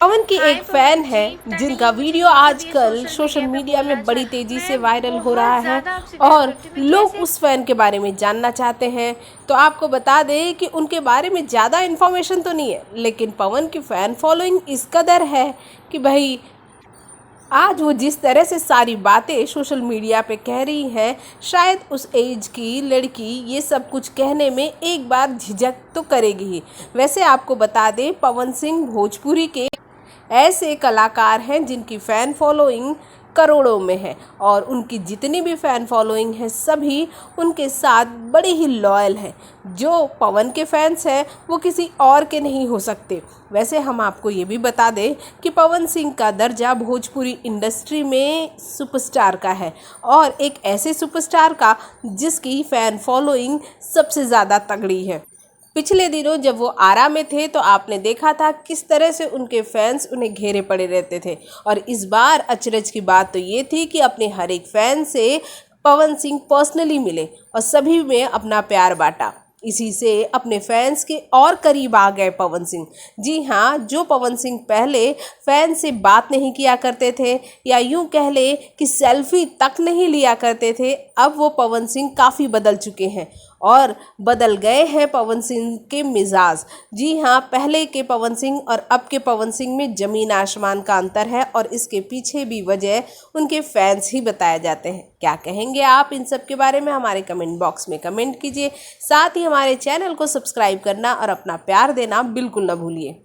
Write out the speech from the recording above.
पवन की एक फैन है जिनका वीडियो आजकल सोशल मीडिया में बड़ी तेजी से वायरल हो रहा है और लोग उस फैन के बारे में जानना चाहते हैं। तो आपको बता दें कि उनके बारे में ज़्यादा इन्फॉर्मेशन तो नहीं है, लेकिन पवन की फ़ैन फॉलोइंग इस कदर है कि भाई आज वो जिस तरह से सारी बातें सोशल मीडिया पे कह रही हैं, शायद उस एज की लड़की ये सब कुछ कहने में एक बार झिझक तो करेगी ही। वैसे आपको बता दें, पवन सिंह भोजपुरी के ऐसे कलाकार हैं जिनकी फ़ैन फॉलोइंग करोड़ों में है और उनकी जितनी भी फ़ैन फॉलोइंग है सभी उनके साथ बड़े ही लॉयल हैं। जो पवन के फैंस हैं वो किसी और के नहीं हो सकते। वैसे हम आपको ये भी बता दें कि पवन सिंह का दर्जा भोजपुरी इंडस्ट्री में सुपरस्टार का है और एक ऐसे सुपरस्टार का जिसकी फ़ैन फॉलोइंग सबसे ज़्यादा तगड़ी है। पिछले दिनों जब वो आरा में थे तो आपने देखा था किस तरह से उनके फैंस उन्हें घेरे पड़े रहते थे। और इस बार अचरज की बात तो ये थी कि अपने हर एक फैन से पवन सिंह पर्सनली मिले और सभी में अपना प्यार बांटा। इसी से अपने फैंस के और करीब आ गए पवन सिंह। जी हाँ, जो पवन सिंह पहले फैन से बात नहीं किया करते थे या यूं कह ले कि सेल्फी तक नहीं लिया करते थे, अब वो पवन सिंह काफ़ी बदल चुके हैं और बदल गए हैं पवन सिंह के मिजाज। जी हाँ, पहले के पवन सिंह और अब के पवन सिंह में ज़मीन आसमान का अंतर है और इसके पीछे भी वजह उनके फैंस ही बताए जाते हैं। क्या कहेंगे आप इन सब के बारे में? हमारे कमेंट बॉक्स में कमेंट कीजिए। साथ ही हमारे चैनल को सब्सक्राइब करना और अपना प्यार देना बिल्कुल न भूलिए।